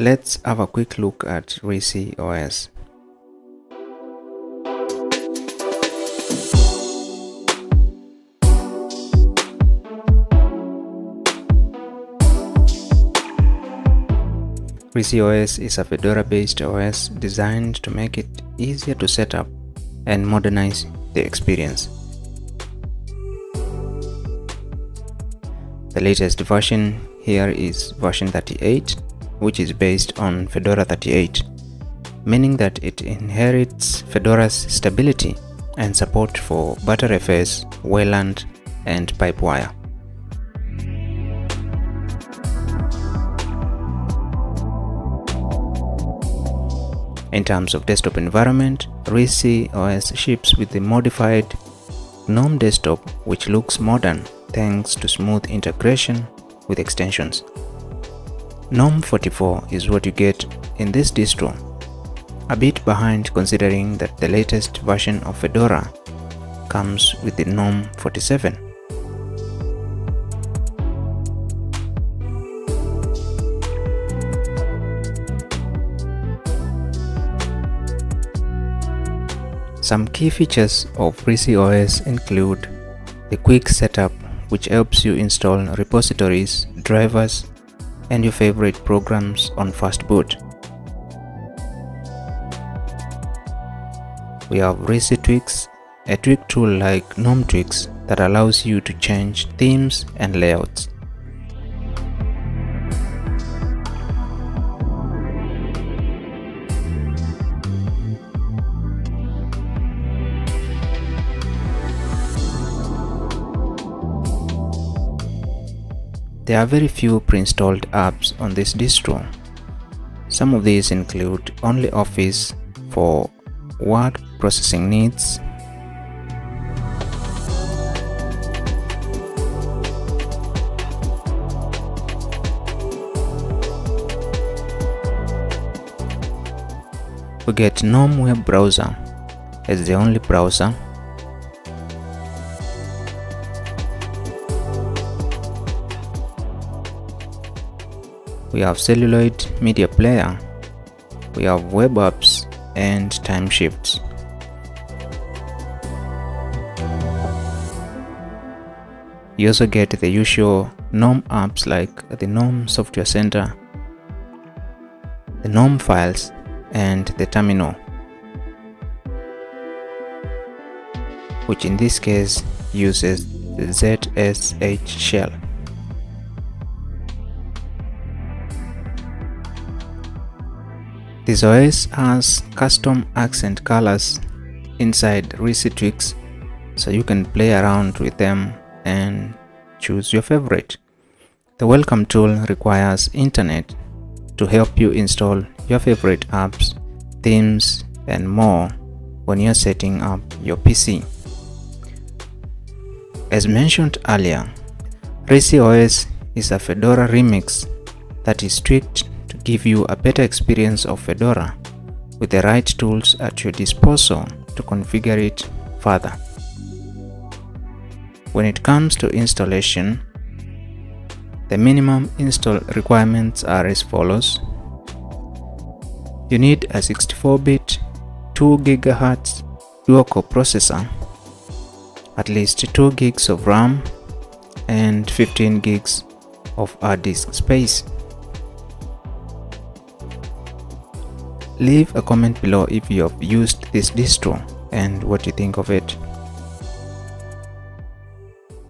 Let's have a quick look at RisiOS. RisiOS is a Fedora-based OS designed to make it easier to set up and modernize the experience. The latest version here is version 38, which is based on Fedora 38, meaning that it inherits Fedora's stability and support for Btrfs, Wayland, and Pipewire. In terms of desktop environment, RisiOS ships with the modified GNOME desktop, which looks modern thanks to smooth integration with extensions. GNOME 44 is what you get in this distro, a bit behind considering that the latest version of Fedora comes with the GNOME 47. Some key features of RisiOS include the quick setup, which helps you install repositories, drivers, and your favorite programs on fast boot. We have Risi Tweaks, a tweak tool like GNOME Tweaks that allows you to change themes and layouts. There are very few pre-installed apps on this distro. Some of these include only Office for word processing needs, we get GNOME web browser as the only browser, we have celluloid media player, we have web apps and time shifts. You also get the usual GNOME apps like the GNOME Software Center, the GNOME files, and the terminal, which in this case uses the ZSH shell. This OS has custom accent colors inside Risi Tweaks, so you can play around with them and choose your favorite. The welcome tool requires internet to help you install your favorite apps, themes, and more when you're setting up your PC. As mentioned earlier, RisiOS is a Fedora remix that is tweaked to give you a better experience of Fedora with the right tools at your disposal to configure it further. When it comes to installation, the minimum install requirements are as follows. You need a 64-bit 2 GHz dual-core processor, at least 2 gigs of RAM, and 15 gigs of hard disk space. Leave a comment below if you have used this distro and what you think of it.